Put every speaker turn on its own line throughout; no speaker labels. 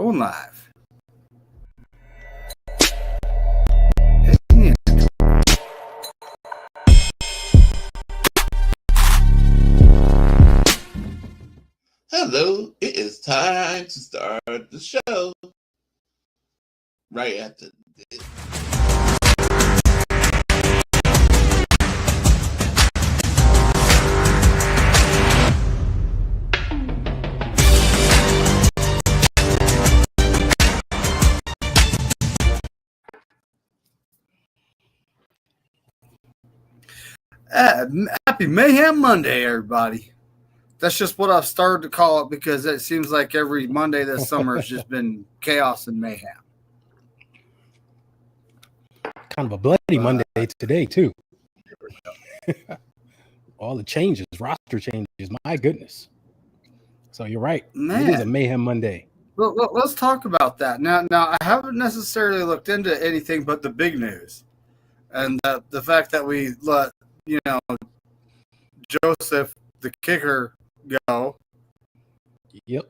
going live. Hey,
hello, it is time to start the show. Right after this.
Happy Mayhem Monday, everybody. That's just what I've started to call it because it seems like every Monday this summer has just been chaos and mayhem.
Kind of a bloody Monday today, too. All the changes, roster changes, my goodness. So you're right.
Man.
It is a Mayhem Monday.
Well, let's talk about that. Now, I haven't necessarily looked into anything but the big news. And the fact that we let, Joseph, the kicker, go.
Yep.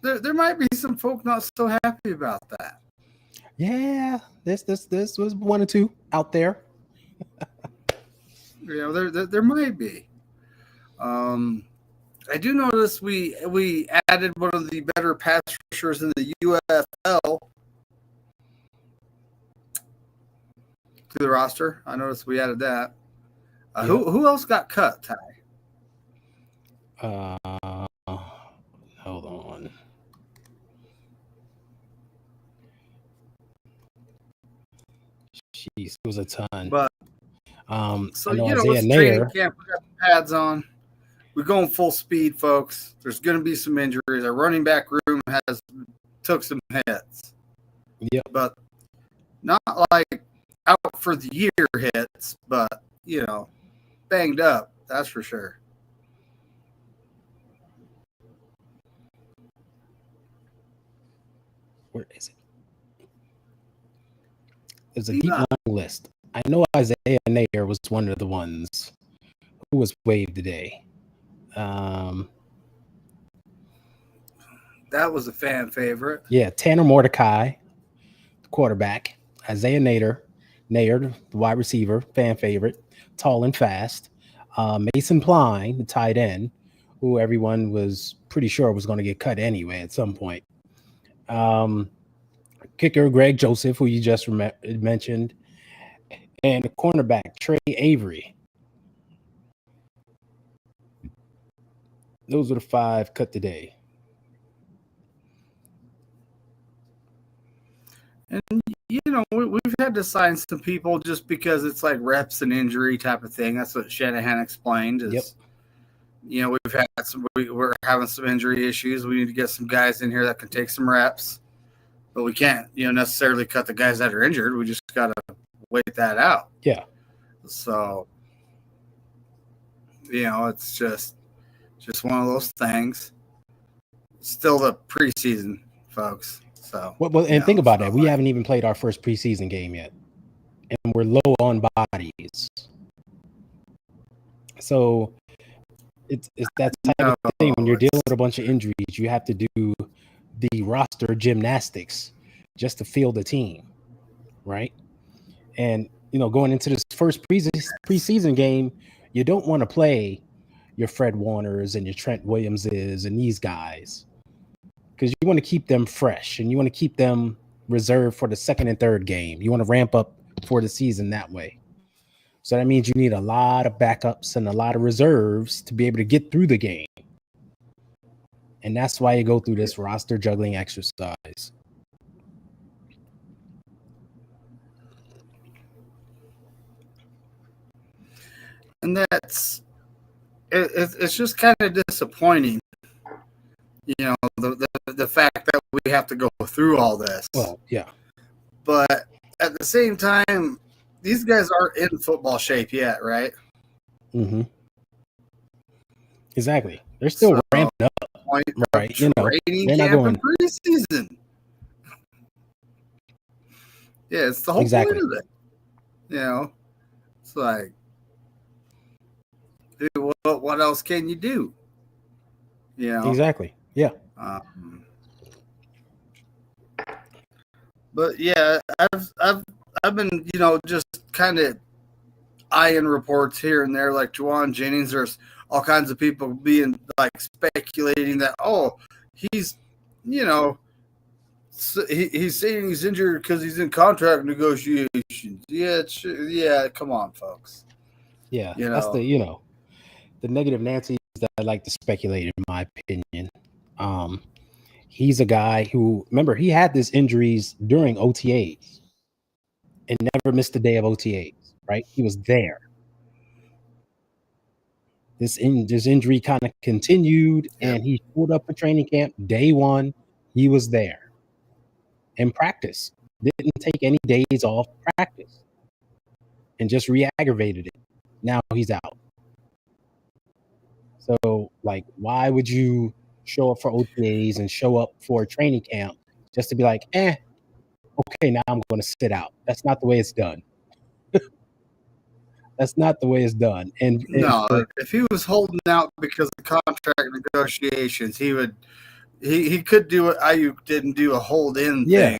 There might be some folk not so happy about that.
Yeah, this was one or two out there.
There might be. I do notice we added one of the better pass rushers in the UFL to the roster. I noticed we added that. Yep. Who else got cut, Ty?
Hold on. Jeez, it was a ton.
But
so
it's training camp. We got the pads on. We're going full speed, folks. There's going to be some injuries. Our running back room took some hits.
Yep.
But not like out for the year hits, but banged up. That's for sure.
Where is it? There's a deep long list. I know Isaiah Nair was one of the ones who was waived today.
That was a fan favorite.
Yeah, Tanner Mordecai, the quarterback. Isaiah Nair, the wide receiver, fan favorite, tall and fast. Mason Pline, the tight end, who everyone was pretty sure was going to get cut anyway at some point. Kicker Greg Joseph, who you just mentioned, and the cornerback Trey Avery. Those were the 5 cut today.
And, we've had to sign some people just because it's like reps and injury type of thing. That's what Shanahan explained. We've had we're having some injury issues. We need to get some guys in here that can take some reps. But we can't, necessarily cut the guys that are injured. We just got to wait that out.
Yeah.
So, it's just one of those things. Still the preseason, folks. So,
think about that. We haven't even played our first preseason game yet, and we're low on bodies. So, it's that type of thing. When you're dealing with a bunch of injuries, you have to do the roster gymnastics just to field the team, right? And going into this first preseason game, you don't want to play your Fred Warners and your Trent Williamses and these guys, because you want to keep them fresh and you want to keep them reserved for the second and third game. You want to ramp up for the season that way. So that means you need a lot of backups and a lot of reserves to be able to get through the game. And that's why you go through this roster juggling exercise.
And it's just kind of disappointing, the fact that we have to go through all this.
Well, yeah.
But at the same time, these guys aren't in football shape yet, right?
Mm-hmm. Exactly. They're still ramping up. Right.
Training camp and preseason. Yeah, it's the whole point of it. It's like, dude, what else can you do?
Exactly. Yeah.
But yeah, I've been, just kind of eyeing reports here and there, like Juwan Jennings. There's all kinds of people being like speculating that he's, he's saying he's injured because he's in contract negotiations. Yeah, come on, folks.
Yeah, that's the negative Nancy's that I like to speculate, in my opinion. He's a guy who, remember, he had these injuries during OTAs and never missed a day of OTAs, right? He was there. This injury kind of continued, and he pulled up for training camp day one. He was there in practice. Didn't take any days off practice and just re-aggravated it. Now he's out. So, like, why would you show up for OTAs and show up for a training camp just to be like, okay, now I'm going to sit out? That's not the way it's done. That's not the way it's done. And
no, if he was holding out because of contract negotiations, he could do what Ayuk didn't do, a hold in thing.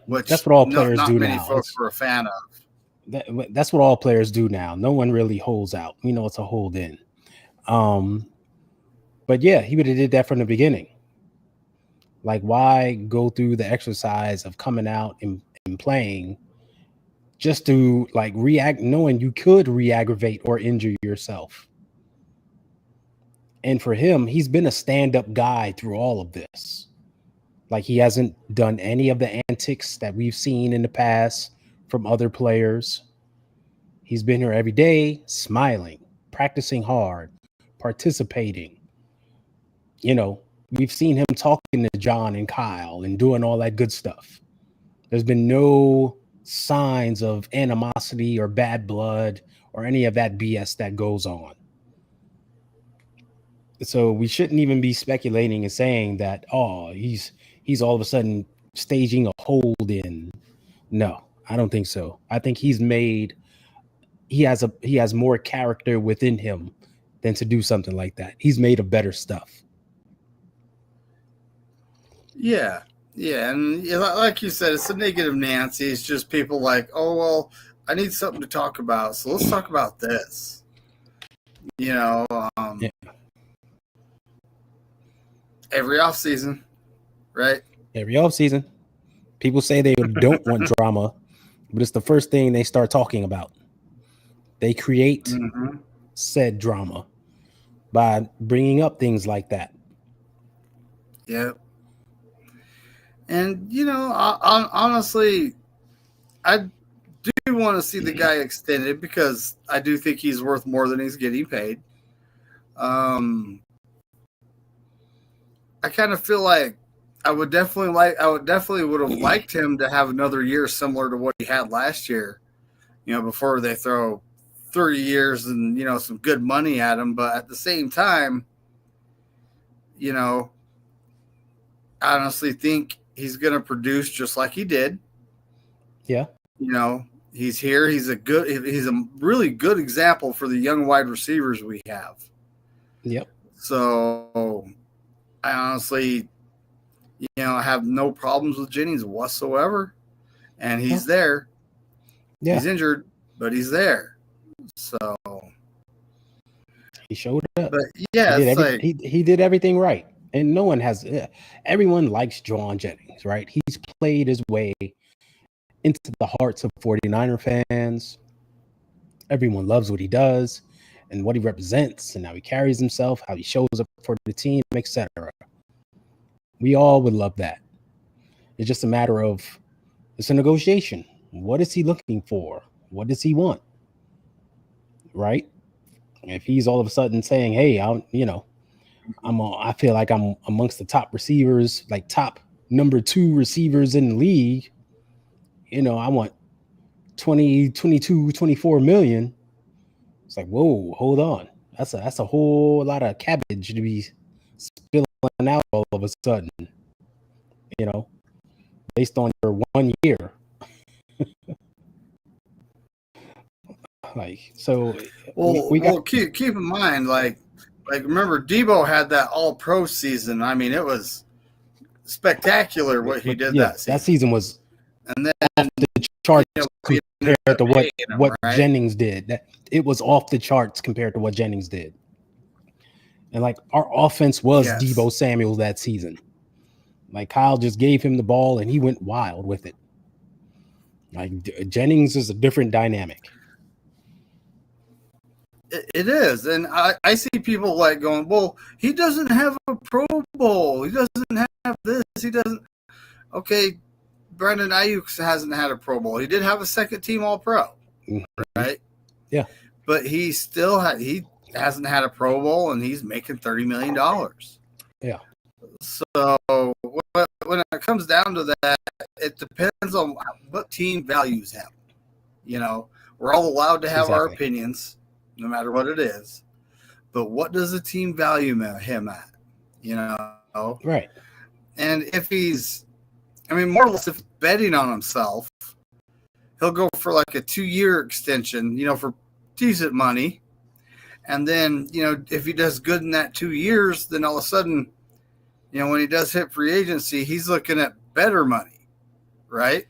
Which that's what all players do now.
Not many folks were a fan of.
That's what all players do now. No one really holds out. It's a hold in. But yeah, he would have did that from the beginning. Like, why go through the exercise of coming out and playing just to like react, knowing you could re-aggravate or injure yourself? And for him, he's been a stand-up guy through all of this. Like, he hasn't done any of the antics that we've seen in the past from other players. He's been here every day, smiling, practicing hard, participating. We've seen him talking to John and Kyle and doing all that good stuff. There's been no signs of animosity or bad blood or any of that BS that goes on. So we shouldn't even be speculating and saying that, he's all of a sudden staging a hold in. No, I don't think so. I think he has more character within him than to do something like that. He's made of better stuff.
Yeah. And like you said, it's a negative Nancy. It's just people like, I need something to talk about, so let's talk about this. Every offseason, right?
Every offseason. People say they don't want drama, but it's the first thing they start talking about. They create said drama by bringing up things like that.
Yeah. And, honestly, I do want to see the guy extended because I do think he's worth more than he's getting paid. I kind of feel like I would definitely would have liked him to have another year similar to what he had last year, before they throw 30 years and, some good money at him. But at the same time, I honestly think he's going to produce just like he did.
Yeah.
He's here. He's a really good example for the young wide receivers we have.
Yep.
So I honestly, have no problems with Jennings whatsoever. And he's there. Yeah. He's injured, but he's there. So
he showed up.
But yeah,
he did everything right. And no one has, everyone likes Juwan Jennings, right? He's played his way into the hearts of 49er fans. Everyone loves what he does and what he represents and how he carries himself, how he shows up for the team, etc. We all would love that. It's just a matter of, it's a negotiation. What is he looking for? What does he want? Right? If he's all of a sudden saying, hey, I feel like I'm amongst the top receivers, like top number 2 receivers in the league. I want 20, 22, 24 million. It's like, whoa, hold on. That's a whole lot of cabbage to be spilling out all of a sudden, based on your 1 year.
Keep in mind, like remember Debo had that all-pro season. I mean, it was spectacular what he did that season.
That season was
and then
off the charts
we ended
compared
up
to what
paying him, right?
Jennings did. That it was off the charts compared to what Jennings did. And like our offense was
Yes.
Deebo Samuel that season. Like Kyle just gave him the ball and he went wild with it. Like Jennings is a different dynamic.
It is, and I see people like going, well, he doesn't have a Pro Bowl. He doesn't have this. He doesn't. Okay, Brandon Ayuk hasn't had a Pro Bowl. He did have a second-team All-Pro, right?
Yeah,
but he still he hasn't had a Pro Bowl, and he's making $30 million.
Yeah.
So when it comes down to that, it depends on what team values him. We're all allowed to have our opinions, no matter what it is. But what does the team value him at?
Right.
And if he's, more or less, if betting on himself, he'll go for like a 2-year extension, for decent money. And then, if he does good in that 2 years, then all of a sudden, when he does hit free agency, he's looking at better money, right?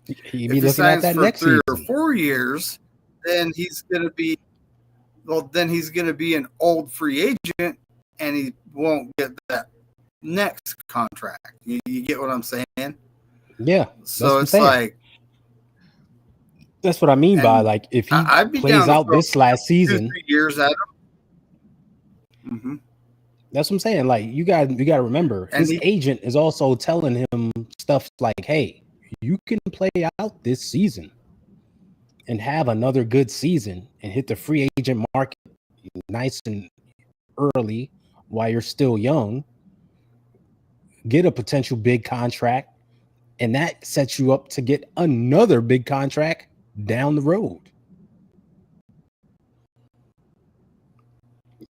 He'd be looking at that next
3
season.
or 4 years, then he's going to be an old free agent, and he won't get that next contract. You get what I'm saying?
Yeah.
So it's like,
that's what I mean by like if he plays out this last season,
2-3 years at him. Mm-hmm.
That's what I'm saying. Like you got to remember, his agent is also telling him stuff like, "Hey, you can play out this season and have another good season and hit the free agent market nice and early while you're still young. Get a potential big contract, and that sets you up to get another big contract down the road."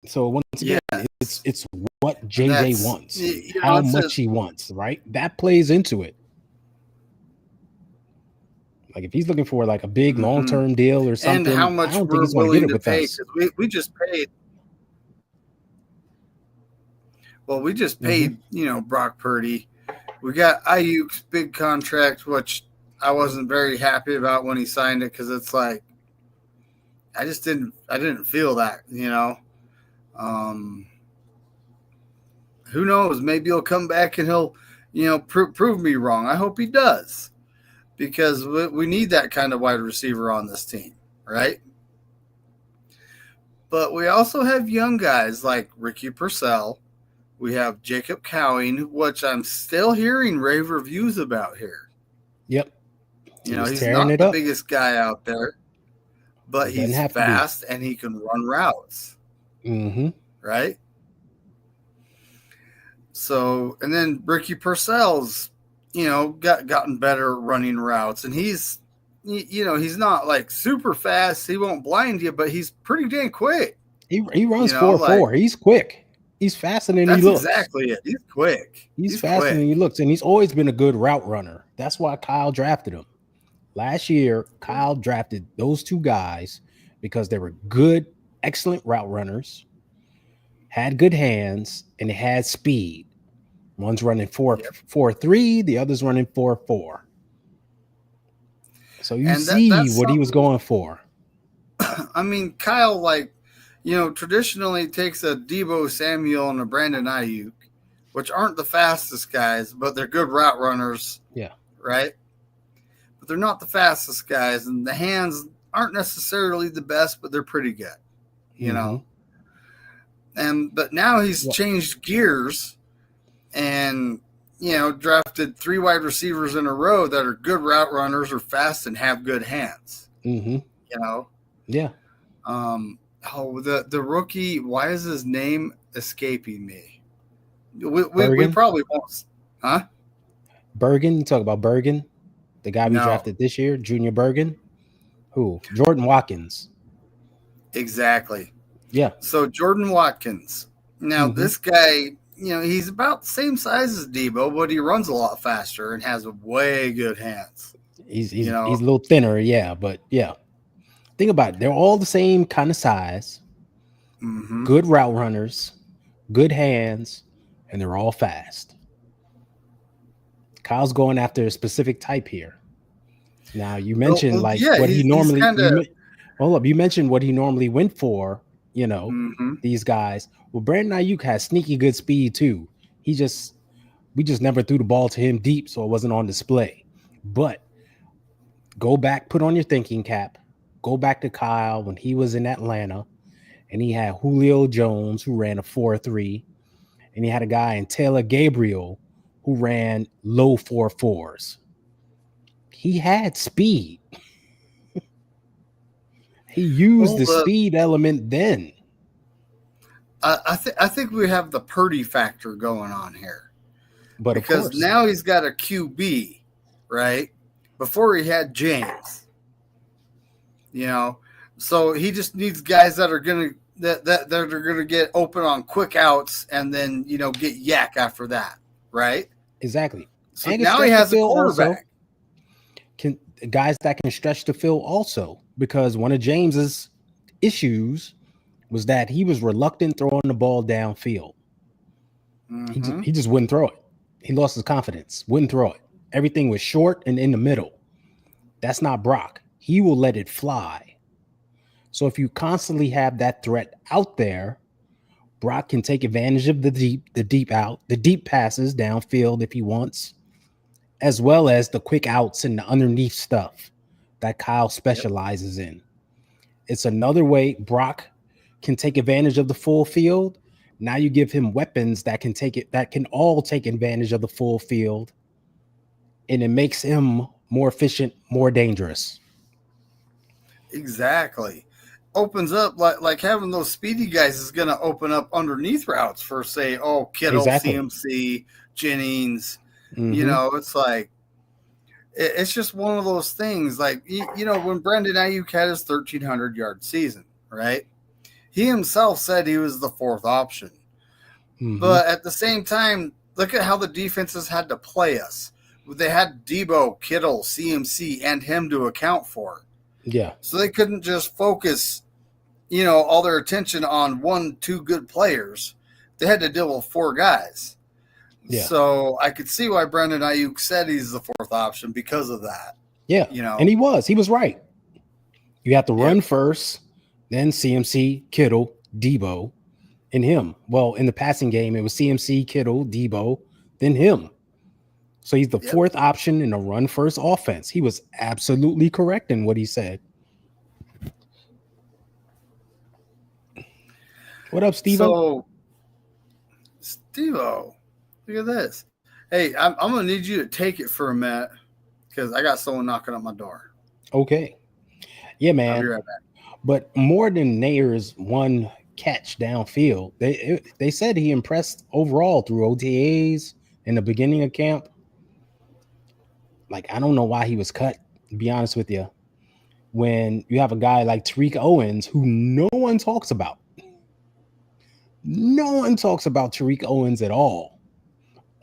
So once again, it's what JJ wants, how much he wants, right? That plays into it. Like if he's looking for like a big long-term deal or something,
and how much
I don't think
we're
he's going to get it with
pay,
us.
We just paid. Well, we just paid, Brock Purdy. We got Ayuk's big contract, which I wasn't very happy about when he signed it because it's like I didn't feel that, Who knows? Maybe he'll come back and he'll, prove me wrong. I hope he does, because we need that kind of wide receiver on this team, right? But we also have young guys like Ricky Purcell. We have Jacob Cowing, which I'm still hearing rave reviews about here.
Yep.
He's not the biggest guy out there, but he's fast and he can run routes.
Mm-hmm.
Right? So, and then Ricky Purcell's, gotten better running routes, and he's not like super fast. He won't blind you, but he's pretty dang quick.
He runs 4.4. He's quick. He's faster than he looks.
That's exactly it. He's quick.
He's faster than he looks, and he's always been a good route runner. That's why Kyle drafted him. Last year, Kyle drafted those two guys because they were good, excellent route runners, had good hands, and they had speed. One's running 4.3, the other's running 4.4. So you see what he was going for.
Kyle, traditionally takes a Deebo Samuel and a Brandon Ayuk, which aren't the fastest guys, but they're good route runners.
Yeah.
Right? But they're not the fastest guys, and the hands aren't necessarily the best, but they're pretty good, But now he's changed gears and, drafted 3 wide receivers in a row that are good route runners, are fast, and have good hands.
Mm-hmm. Yeah.
The rookie, why is his name escaping me? We probably won't. Huh?
Bergen? You talk about Bergen? The guy we drafted this year, Junior Bergen? Who? Jordan Watkins.
Exactly.
Yeah.
So Jordan Watkins. Now, this guy, he's about the same size as Deebo, but he runs a lot faster and has way good hands.
He's a little thinner, but yeah. Think about it. They're all the same kind of size, good route runners, good hands, and they're all fast. Kyle's going after a specific type here. Now you mentioned
Well,
like
yeah,
what he
he's
normally.
kind of.
Hold up, you mentioned what he normally went for. You know,
Mm-hmm.
these guys. Well, Brandon Ayuk has sneaky good speed too. We just never threw the ball to him deep, so it wasn't on display. But go back, put on your thinking cap. Go back to Kyle when he was in Atlanta, and he had Julio Jones who ran a 4.3, and he had a guy in Taylor Gabriel who ran low 4.4s. He had speed. He used the speed element then.
I think we have the Purdy factor going on here.
But of
because
course,
now he's got a QB, right? Before he had James, you know, so he just needs guys that are gonna that are gonna get open on quick outs and then get yak after that, right?
exactly.
So
And
now he has a quarterback.
Guys that can stretch the field also, because one of James's issues was that he was reluctant throwing the ball downfield.
Mm-hmm.
He just wouldn't throw it. He lost his confidence, wouldn't throw it. Everything was short and in the middle. That's not Brock. He will let it fly. So if you constantly have that threat out there, Brock can take advantage of the deep passes downfield if he wants, as well as the quick outs and the underneath stuff that Kyle specializes in. It's another way Brock can take advantage of the full field. Now you give him weapons that can all take advantage of the full field, and it makes him more efficient, more dangerous.
Exactly. Opens up like having those speedy guys is going to open up underneath routes for, say, Kittle,
Exactly.
CMC, Jennings.
Mm-hmm.
It's like it's just one of those things. Like when Brandon Ayuk had his 1,300-yard season, right? He himself said he was the fourth option, but at the same time, look at how the defenses had to play us. They had Debo, Kittle, CMC, and him to account for.
Yeah.
So they couldn't just focus, all their attention on 1-2 good players. They had to deal with 4 guys.
Yeah.
So I could see why Brandon Ayuk said he's the fourth option because of that.
Yeah. And he was right. You have to run first, then CMC, Kittle, Debo, and him. Well, in the passing game, it was CMC, Kittle, Debo, then him. So he's the fourth option in a run first offense. He was absolutely correct in what he said. What up, Steve-O?
So, Steve-O, look at this. Hey, I'm going to need you to take it for a minute because I got someone knocking on my door.
Okay. Yeah, man.
I'll be right back.
But more than Nayer's one catch downfield, they said he impressed overall through OTAs in the beginning of camp. Like, I don't know why he was cut, to be honest with you, when you have a guy like Tariq Owens who no one talks about. No one talks about Tariq Owens at all,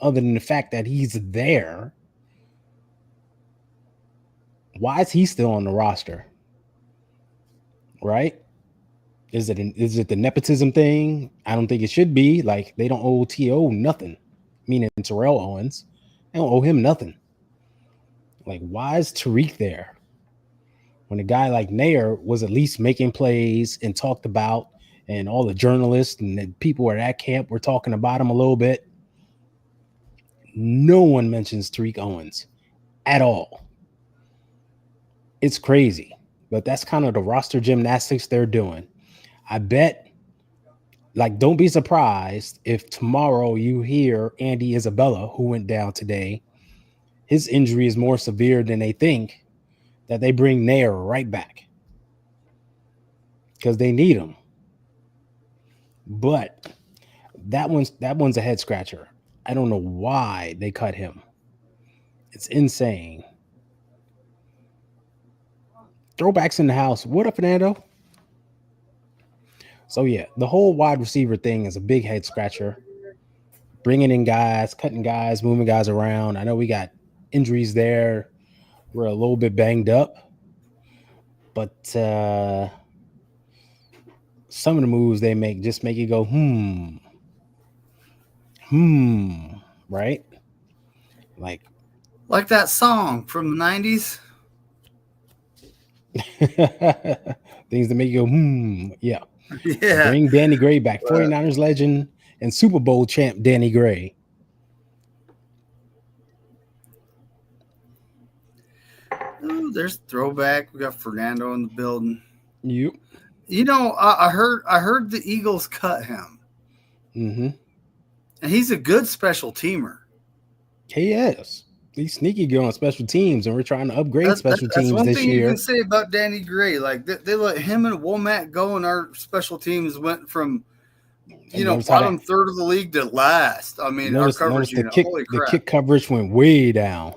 other than the fact that he's there. Why is he still on the roster? Right? Is it the nepotism thing? I don't think it should be. Like, they don't owe T.O. nothing, meaning Terrell Owens. They don't owe him nothing. Like, why is Tariq there when a guy like Nair was at least making plays and talked about, and all the journalists and the people at camp were talking about him a little bit? No one mentions Tariq Owens at all. It's crazy, but that's kind of the roster gymnastics they're doing. I bet, like, don't be surprised if tomorrow you hear Andy Isabella, who went down today, his injury is more severe than they think, that they bring Nair right back because they need him. But that one's a head scratcher. I don't know why they cut him. It's insane. Throwbacks in the house. What up, Fernando? So yeah, the whole wide receiver thing is a big head scratcher. Bringing in guys, cutting guys, moving guys around. I know we got injuries there. We're a little bit banged up, but some of the moves they make just make you go, right? Like
that song from the 90s.
Things that make you go, yeah.
Yeah.
Bring Danny Gray back. 49ers legend and Super Bowl champ Danny Gray.
Ooh, there's throwback. We got Fernando in the building.
Yep.
You know, I heard the Eagles cut him.
Mm-hmm.
And he's a good special teamer.
He is. He's sneaky good on special teams, and we're trying to upgrade special teams
that's one
this
thing
year.
you can say about Danny Gray. Like they let him and Womack go, and our special teams went from bottom third of the league to last. I mean, our coverage unit. Holy crap.
The kick coverage went way down.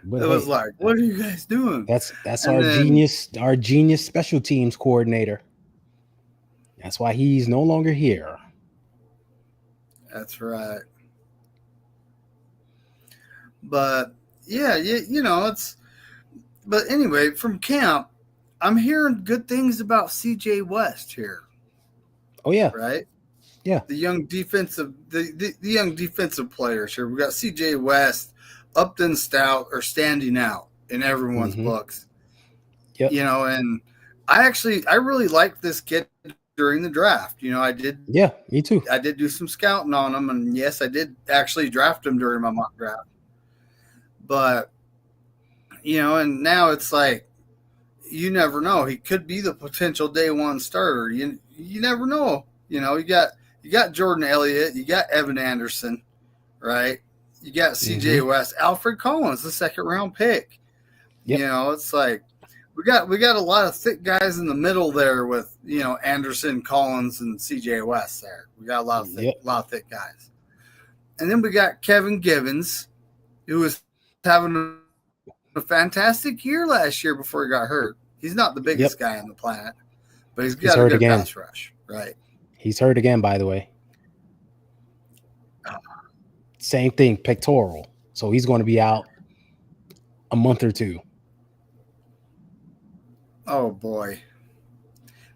But it was like, what are you guys doing?
That's our genius special teams coordinator. That's why he's no longer here.
That's right. But yeah, it's. But anyway, from camp, I'm hearing good things about CJ West here.
Oh yeah,
right.
Yeah,
the young defensive players here. We got CJ West, Upton Stout are standing out in everyone's books.
Yep.
And I really liked this kid during the draft. I did.
Yeah, me too.
I did do some scouting on him, and yes, I did actually draft him during my mock draft. But and now it's like you never know. He could be the potential day one starter. You never know. You got Jordan Elliott, you got Evan Anderson, right? You got CJ West, Alfred Collins, the second round pick.
Yep.
It's like we got a lot of thick guys in the middle there with Anderson, Collins, and CJ West there. We got a lot of thick guys. And then we got Kevin Givens, who was having a fantastic year last year before he got hurt. He's not the biggest guy on the planet, but he's got a good pass rush, right?
He's hurt again, by the way. Same thing, pectoral. So he's going to be out a month or two.
Oh boy,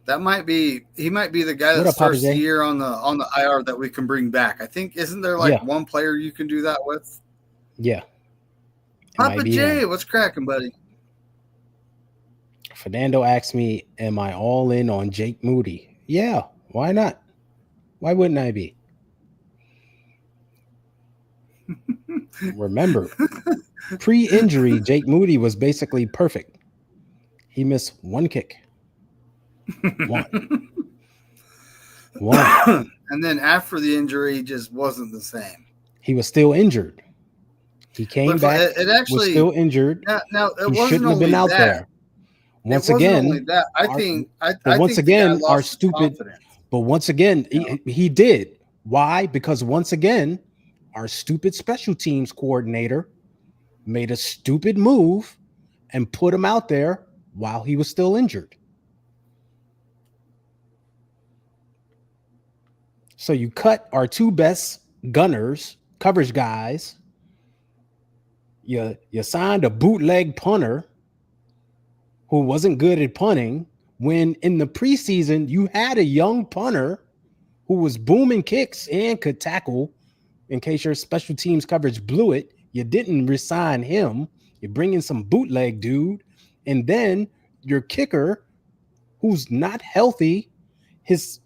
he might be the guy that starts the year on the IR that we can bring back. I think isn't there one player you can do that with?
Yeah.
Papa J, what's cracking, buddy?
Fernando asked me, "Am I all in on Jake Moody?" Yeah, why not? Why wouldn't I be? Remember, pre-injury, Jake Moody was basically perfect. He missed one kick. One.
And then after the injury, he just wasn't the same.
He was still injured. He came back. It actually was still injured.
Now it
he shouldn't have been out there. Once again, our stupid. But once again, he did. Why? Because once again, our stupid special teams coordinator made a stupid move and put him out there while he was still injured. So you cut our two best gunners, coverage guys. You signed a bootleg punter who wasn't good at punting when in the preseason you had a young punter who was booming kicks and could tackle in case your special teams coverage blew it. You didn't resign him. You bring in some bootleg dude, and then your kicker, who's not healthy, his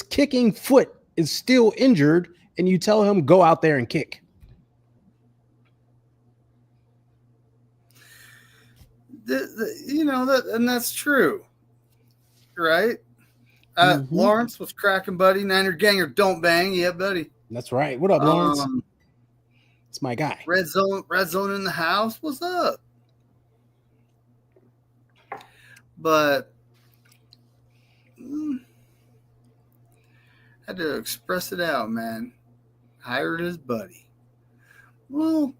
kicking foot is still injured, and you tell him go out there and kick.
And that's true, right? Lawrence was cracking, buddy. Niner Ganger, don't bang, yeah, buddy.
That's right. What up, Lawrence? It's my guy.
Red zone in the house. What's up? But had to express it out, man. Hired his buddy. Well,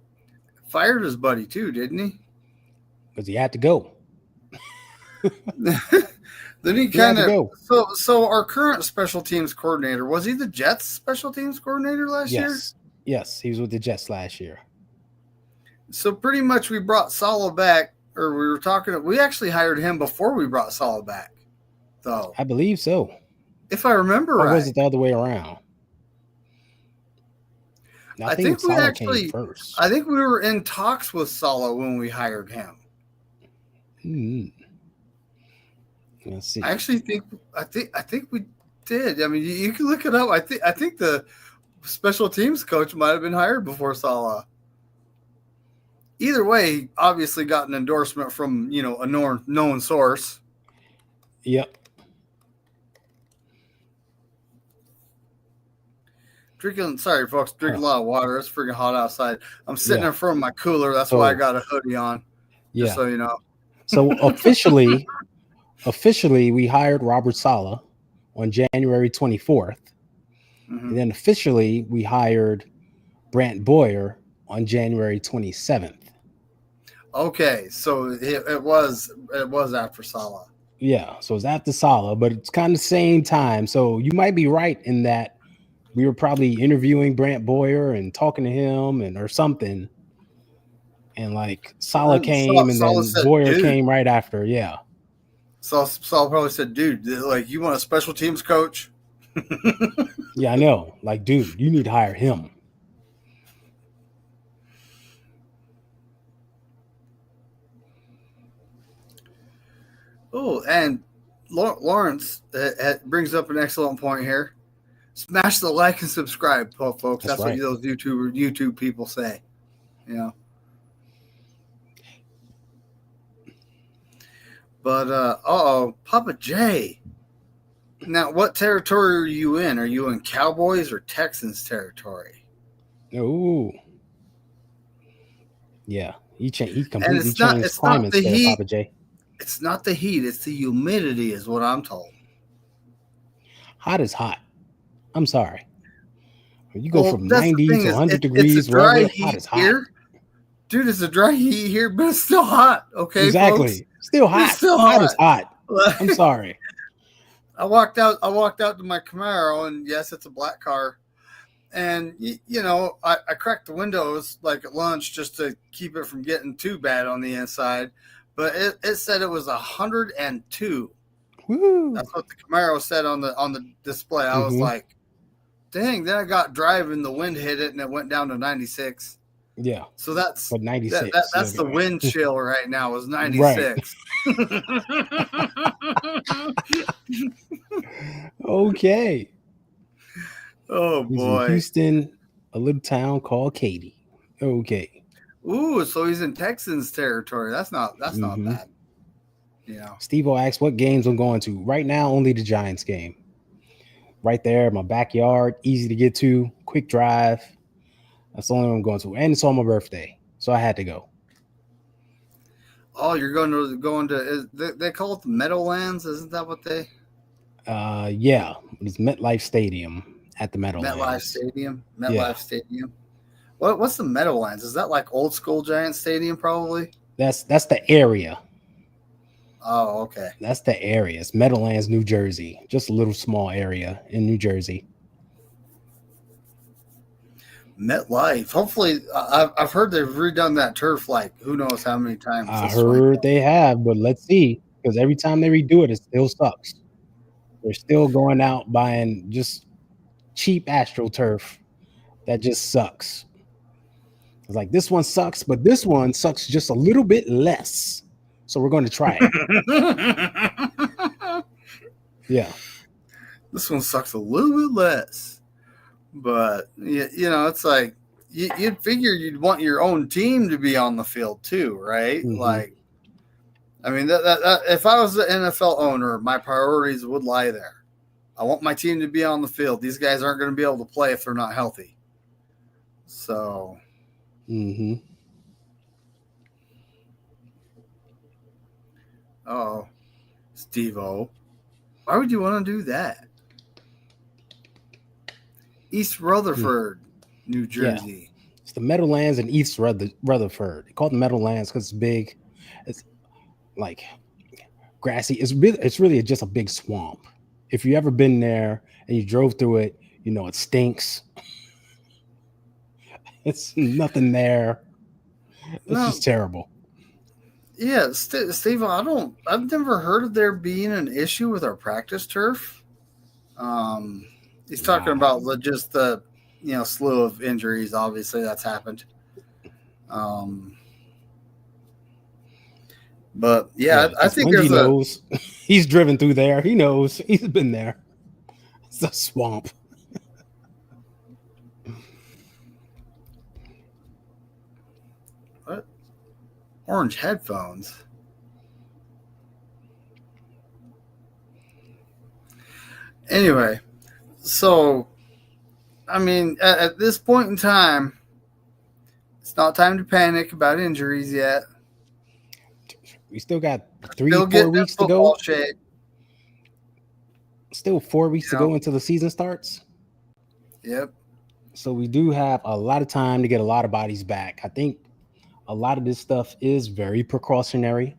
fired his buddy too, didn't he?
Because he had to go.
Then he kind of so our current special teams coordinator, was he the Jets special teams coordinator last year?
Yes, he was with the Jets last year.
So pretty much we brought Saleh back, or we actually hired him before we brought Saleh back, though.
I believe so.
If I remember right.
Or was it the other way around? I think
we
Saleh came first.
I think we were in talks with Saleh when we hired him.
Let's see.
I actually think we did. I mean, you can look it up. I think the special teams coach might have been hired before Saleh. Either way, he obviously got an endorsement from a known source.
Yep.
Sorry, folks, drinking a lot of water. It's freaking hot outside. I'm sitting in front of my cooler. That's why I got a hoodie on. Just so you know.
So officially, we hired Robert Saleh on January 24th. And then officially, we hired Brant Boyer on January 27th.
Okay, so it was after Saleh.
Yeah, so it's after Saleh, but it's kind of the same time. So you might be right in that we were probably interviewing Brant Boyer and talking to him or something. And like Saleh came and then said, Boyer came right after. Yeah.
So Saleh probably said, dude, like, you want a special teams coach?
Yeah, I know. Like, dude, you need to hire him.
Oh, and Lawrence brings up an excellent point here. Smash the like and subscribe, folks. That's right. What those YouTube people say. But Papa J. Now, what territory are you in? Are you in Cowboys or Texans territory?
Oh, yeah. He completely changed climates there, heat. Papa J.
It's not the heat; it's the humidity, is what I'm told.
Hot is hot. I'm sorry. You go from 90 to 100 degrees, wherever, hot is hot.
Here. Dude, it's a dry heat here, but it's still hot. Okay,
exactly.
Folks?
Still hot. It's still hot is hot. I'm sorry.
I walked out to my Camaro, and yes, it's a black car. And I cracked the windows like at lunch just to keep it from getting too bad on the inside. But it said it was 102.
Woo.
That's what the Camaro said on the display. I was like, dang. Then I got driving, the wind hit it, and it went down to 96.
Yeah.
So that's
96.
That's the wind chill right now is 96.
Right. Okay.
Oh boy.
He's in Houston, a little town called Katy. Okay.
Ooh, so he's in Texans territory. That's not bad.
Steve-O asked what games I'm going to. Right now, only the Giants game. Right there, my backyard, easy to get to, quick drive. That's the only one I'm going to. And it's on my birthday, so I had to go.
Oh, you're going to they call it the Meadowlands, isn't that what they?
Yeah, it's MetLife Stadium at the Meadowlands.
MetLife Stadium. What's the Meadowlands? Is that like old school Giant Stadium? Probably.
That's the area.
Oh, okay.
That's the area. It's Meadowlands, New Jersey. Just a little small area in New Jersey.
MetLife. Hopefully, I've heard they've redone that turf like who knows how many times.
I heard they have, but let's see. Because every time they redo it, it still sucks. They're still going out buying just cheap AstroTurf that just sucks. It's like, this one sucks, but this one sucks just a little bit less. So we're going to try it. Yeah.
This one sucks a little bit less. But, it's like, you'd figure you'd want your own team to be on the field too, right? Mm-hmm. Like, I mean, that if I was an NFL owner, my priorities would lie there. I want my team to be on the field. These guys aren't going to be able to play if they're not healthy. So.
Mm-hmm.
Oh, Steve-O. Why would you want to do that? East Rutherford, New Jersey.
Yeah. It's the Meadowlands and East Rutherford. They call it the Meadowlands because it's big. It's like grassy. It's really just a big swamp. If you ever been there and you drove through it, it stinks. It's nothing there. It's just terrible.
Yeah, Steve, I've never heard of there being an issue with our practice turf. He's talking about just the slew of injuries. Obviously, that's happened. But I think
Wendy knows. He's driven through there. He knows. He's been there. It's a swamp.
What? Orange headphones. Anyway, so I mean, at this point in time, it's not time to panic about injuries yet.
We still got 4 weeks to go.
Shape.
Still 4 weeks to go until the season starts.
Yep.
So we do have a lot of time to get a lot of bodies back. I think a lot of this stuff is very precautionary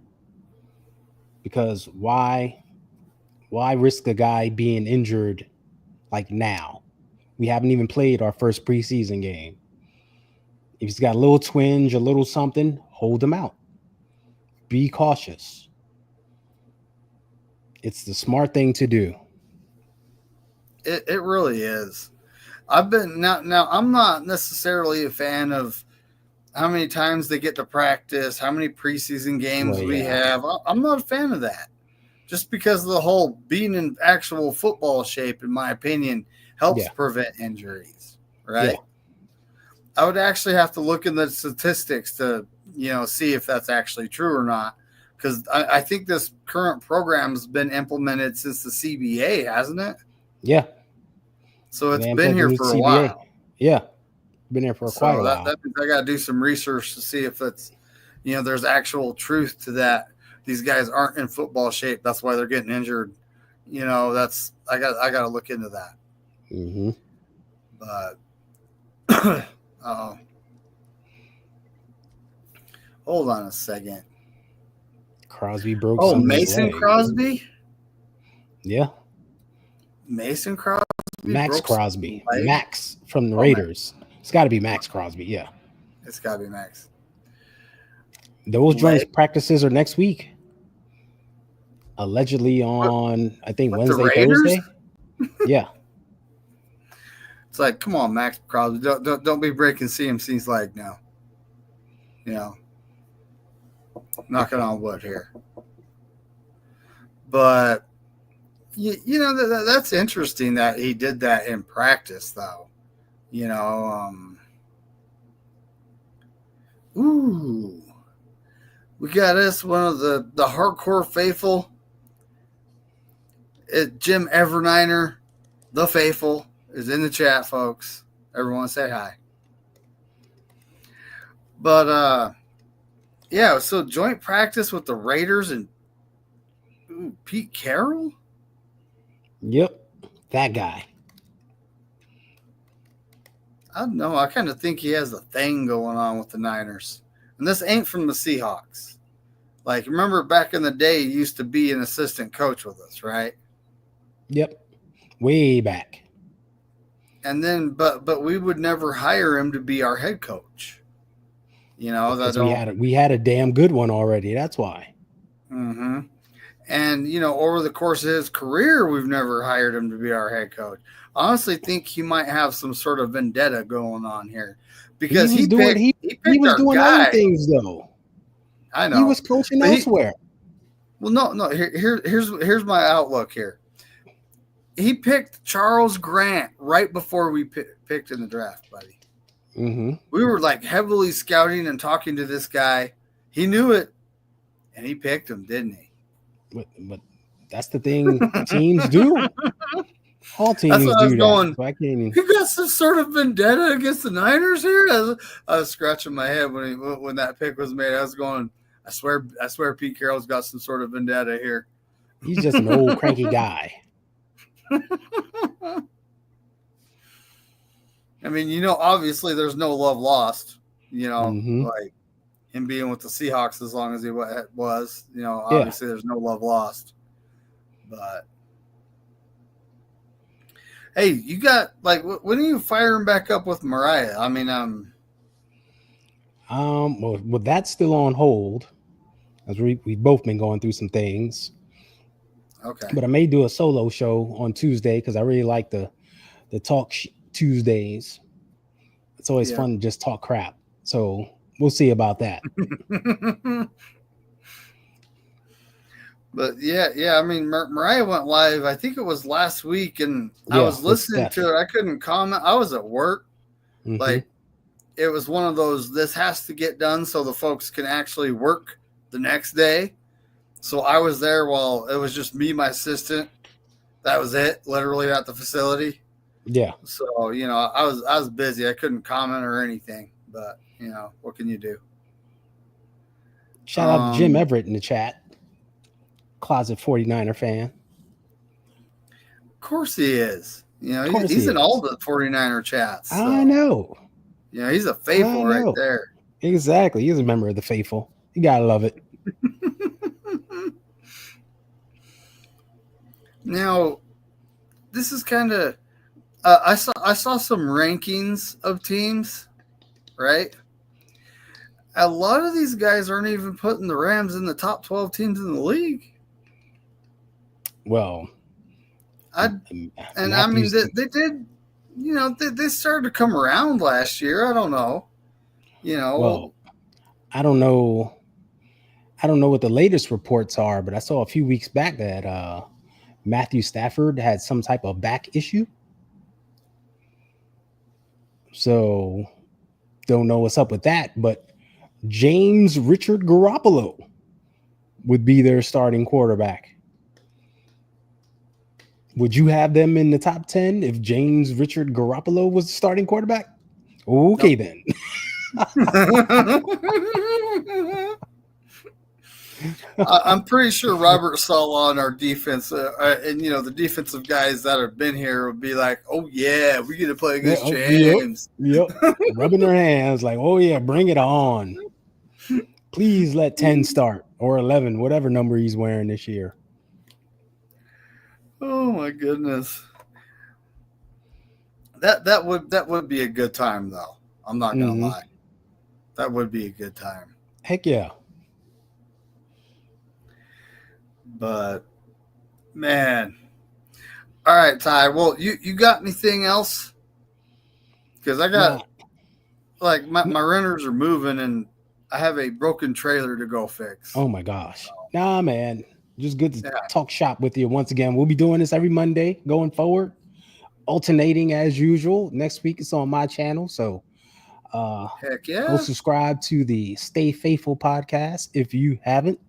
because why risk a guy being injured like now? We haven't even played our first preseason game. If he's got a little twinge, a little something, hold him out. Be cautious. It's the smart thing to do.
It really is. Now I'm not necessarily a fan of how many times they get to practice, how many preseason games we have. I'm not a fan of that. Just because of the whole being in actual football shape, in my opinion, helps prevent injuries, right? Yeah. I would actually have to look in the statistics to, see if that's actually true or not. Because I think this current program has been implemented since the CBA, hasn't it?
Yeah.
So it's been here for a while.
Yeah. Been here for quite a while.
That means I got to do some research to see if it's, there's actual truth to that. These guys aren't in football shape. That's why they're getting injured. I got to look into that.
Mm-hmm.
But, hold on a second.
Crosby broke.
Oh, Mason Crosby?
Yeah.
Mason Crosby?
Max Crosby. Max from the Raiders. It's got to be Max Crosby, yeah.
It's got to be Max.
Those joint practices are next week. Allegedly on, I think, Wednesday, Thursday. Yeah.
It's like, come on, Max Crosby. Don't be breaking CMC's leg now. Knocking on wood here. But, that's interesting that he did that in practice, though. Ooh. We got us one of the hardcore faithful. Jim McNiner, the faithful, is in the chat, folks. Everyone say hi. But, so joint practice with the Raiders and Pete Carroll?
Yep, that guy.
I don't know. I kind of think he has a thing going on with the Niners. And this ain't from the Seahawks. Like, remember back in the day, he used to be an assistant coach with us, right?
Yep. Way back.
And then, but we would never hire him to be our head coach. We
had a damn good one already. That's why.
Mm-hmm. And, over the course of his career, we've never hired him to be our head coach. I honestly think he might have some sort of vendetta going on here. Because he was doing other things, though.
I know. He was coaching elsewhere.
No. Here's my outlook here. He picked Charles Grant right before we picked in the draft, buddy.
Mm-hmm.
We were like heavily scouting and talking to this guy. He knew it, and he picked him, didn't he?
But that's the thing teams do. All teams do that.
You got some sort of vendetta against the Niners here? I was scratching my head when that pick was made. I was going, I swear Pete Carroll's got some sort of vendetta here.
He's just an old cranky guy.
I mean, obviously there's no love lost,
Mm-hmm.
like him being with the Seahawks as long as he was, obviously there's no love lost. But hey, you got when are you firing back up with Mariah? I mean,
well, that's still on hold as we've both been going through some things.
Okay.
But I may do a solo show on Tuesday because I really like the talk Tuesdays it's always fun to just talk crap. So we'll see about that.
But yeah. I mean, Mariah went live. I think it was last week, and I was listening to it. I couldn't comment. I was at work.
Mm-hmm.
Like, it was one of those. This has to get done so the folks can actually work the next day. So I was there while it was just me, my assistant. That was it, literally at the facility.
Yeah.
So I was busy. I couldn't comment or anything. But what can you do?
Shout out to Jim Everett in the chat. Closet 49er fan.
Of course he is. He's in all the 49er chats. So.
I know.
He's a faithful right there.
Exactly. He's a member of the faithful. You gotta love it.
Now, this is kind of I saw some rankings of teams, right? A lot of these guys aren't even putting the Rams in the top 12 teams in the league.
Well,
I mean, they did, they started to come around last year. I don't know,
Well, I don't know what the latest reports are, but I saw a few weeks back that Matthew Stafford had some type of back issue. So don't know what's up with that, but James Richard Garoppolo would be their starting quarterback. Would you have them in the top 10 if James Richard Garoppolo was the starting quarterback? Okay, then.
I'm pretty sure Robert Saleh on our defense, and the defensive guys that have been here would be like, "Oh yeah, we're gonna play against James."
Yep. Rubbing their hands like, "Oh yeah, bring it on." Please let 10 start or 11, whatever number he's wearing this year.
Oh my goodness, that would be a good time though. I'm not gonna lie, that would be a good time.
Heck yeah.
But man, all right, Ty. Well, you got anything else? Because I got my renters are moving and I have a broken trailer to go fix.
Oh my gosh. Nah, man. Just good to talk shop with you once again. We'll be doing this every Monday going forward, alternating as usual. Next week it's on my channel. So
heck yeah.
Go subscribe to the Stay Faithful podcast if you haven't,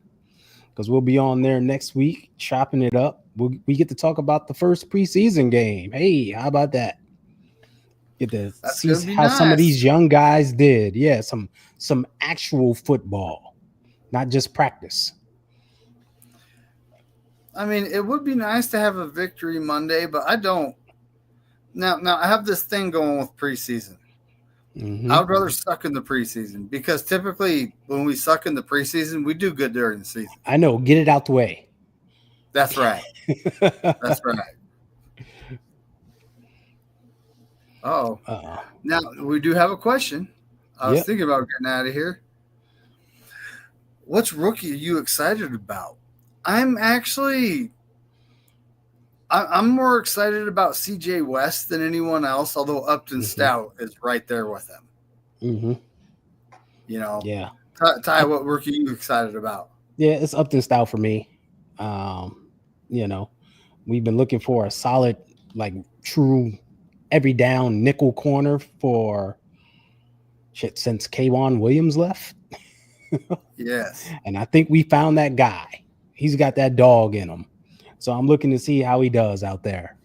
because we'll be on there next week chopping it up. We get to talk about the first preseason game. Hey, how about that? Get to see how some of these young guys did. Yeah, some actual football, not just practice.
I mean, it would be nice to have a victory Monday, but I don't. Now I have this thing going with preseason. I would rather suck in the preseason because typically when we suck in the preseason, we do good during the season.
I know. Get it out the way.
That's right. That's right. Uh-oh. Now, we do have a question. I was thinking about getting out of here. Which rookie are you excited about? I'm more excited about CJ West than anyone else, although Upton Stout is right there with him.
Yeah.
Ty, what rookie are you excited about?
Yeah, it's Upton Stout for me. We've been looking for a solid, true every down nickel corner for since K'Wan Williams left.
Yes.
And I think we found that guy. He's got that dog in him. So I'm looking to see how he does out there.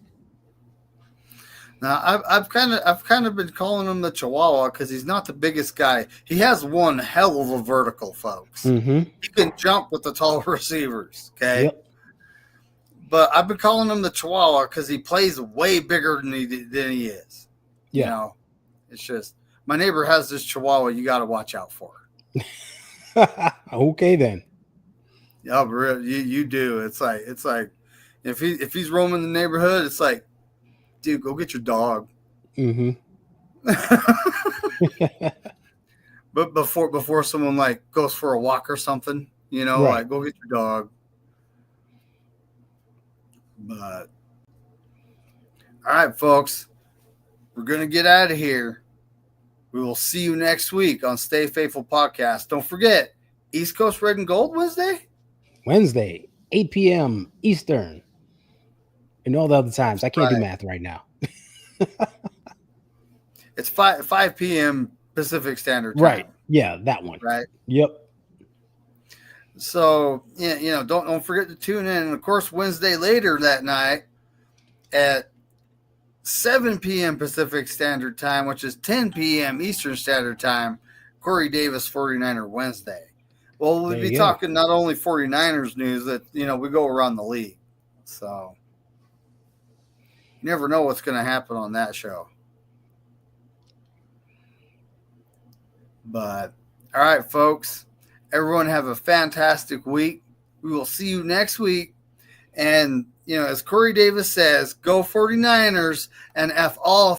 Now I've kind of been calling him the Chihuahua because he's not the biggest guy. He has one hell of a vertical, folks. He can jump with the tall receivers. Okay.
Yep.
But I've been calling him the Chihuahua because he plays way bigger than he is.
Yeah.
It's just my neighbor has this Chihuahua. You got to watch out for.
Okay then.
Yeah, you do. It's like if he's roaming the neighborhood, it's like, dude, go get your dog. But before someone goes for a walk or something, right. Go get your dog. But all right, folks, we're gonna get out of here. We will see you next week on Stay Faithful Podcast. Don't forget, East Coast Red and Gold
Wednesday, 8 p.m. Eastern. And all the other times. I can't do math right now.
It's 5 p.m. Pacific Standard Time.
Right. Yeah, that one.
Right.
Yep.
So, don't forget to tune in. And, of course, Wednesday later that night at 7 p.m. Pacific Standard Time, which is 10 p.m. Eastern Standard Time, Corey Davis 49er Wednesday. Well, we'll be talking not only 49ers news, that, we go around the league. So, you never know what's going to happen on that show. But, all right, folks, everyone have a fantastic week. We will see you next week. And, as Corey Davis says, go 49ers and F all